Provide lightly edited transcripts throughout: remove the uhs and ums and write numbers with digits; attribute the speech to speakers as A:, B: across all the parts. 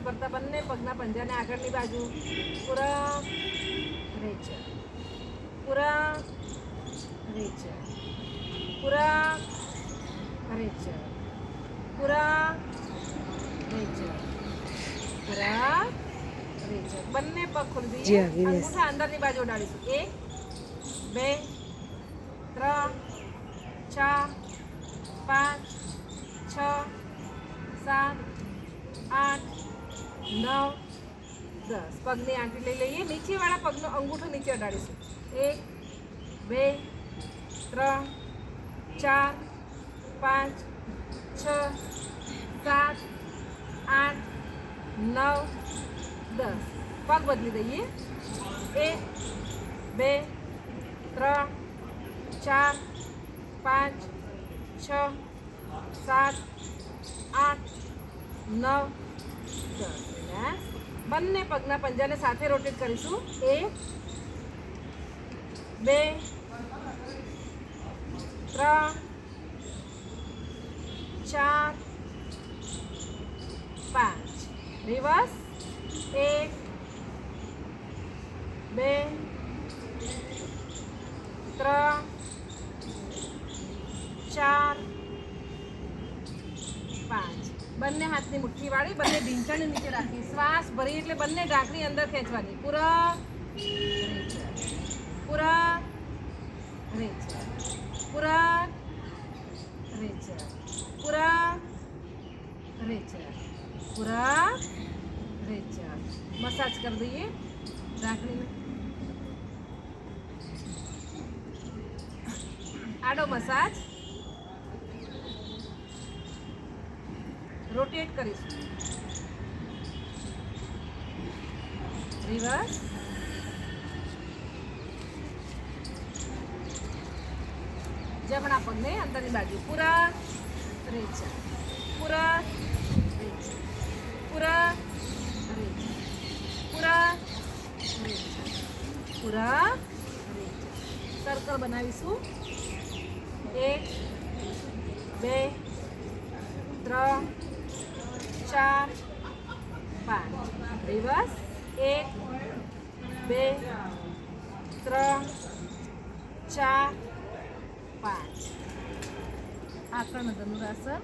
A: ભરતા બંને પગના પંજાને આગળની બાજુ પૂરા રેચર પૂરા રેચર પૂરા રેચર પૂરા રેચર પૂરા રેચર બંને પગ ખોલી દઈએ અંગૂઠા અંદરની બાજુ ઉડાડીશું 1 2 3 4 5 6 7 8 9 10 પગની આંટી લઈ લઈએ નીચેવાળા પગનો અંગૂઠો નીચે અડાડીશું 1 2 3 4 5 6 7 8 9 10 પગ બદલી દઈએ 1 2 3 4 5 6 7 8 9 10 બંને પગના પંજાને સાથે રોટેટ કરીશું 1 2 3 4 5 રિવર્સ 1 2 3 4 5 બંને હાથની મુઠ્ઠી વાળી બંને ઢીંચણની નીચે રાખી શ્વાસ ભરી એટલે બંને ઢાંકણી અંદર ખેંચવાની પૂરા પૂરા રેચર પૂરા રેચર પૂરા રેચર પૂરા રેચર મસાજ कर दीजिए ઢાંકણી में આડો મસાજ रोटेट કરીશું રિવર્સ જમણા પગને અંદરની બાજુ પૂરા રેચર પૂરા રેચર પૂરા રેચર પૂરા રેચર પૂરા રેચર સર્કલ બનાવીશું 1 2 3 4 5 રિવર્સ 1 2 3 4 5 આકર્ણ ધનુરાસન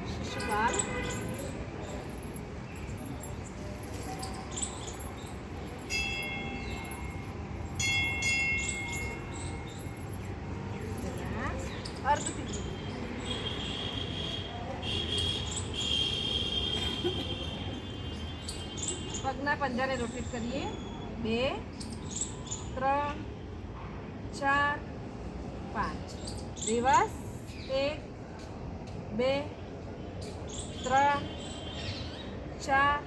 A: શિશુપાલ અર્ધ પગના પંજાને રોટેટ કરીએ 2 3 4 5 રિવર્સ 1 2 3 4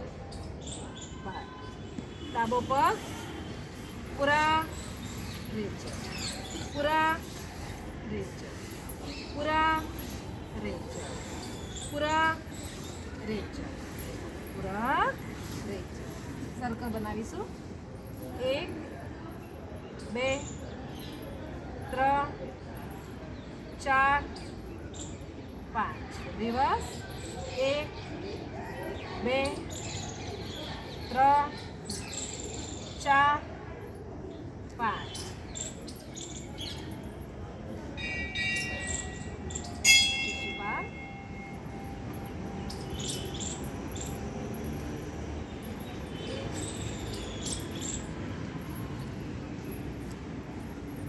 A: 5 ડાબો પગ પૂરા રેચર પૂરા રેચર પૂરા રેચર પૂરા રેચર પૂરા રેચર સર્કલ બનાવીશું 1 2 3 4 5 રિવર્સ 1 2 3 4 5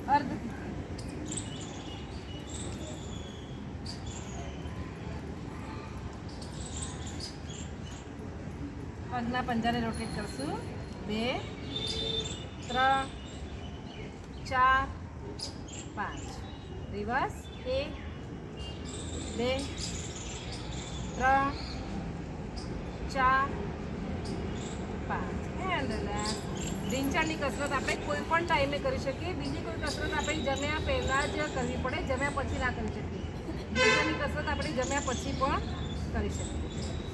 A: અર્ધ પગના પંજાને રોટેટ કરશું 2 3 4 5 રિવર્સ 1 2 3 4 5 એન્ડ રિલેક્સ ઢીંચાણની કસરત આપણે કોઈ પણ ટાઈમે કરી શકીએ બીજી કોઈ કસરત આપણે જમ્યા પહેલાં જ કરવી પડે જમ્યા પછી ના કરી શકીએ ઢીંચાણની કસરત આપણે જમ્યા પછી પણ કરી શકીએ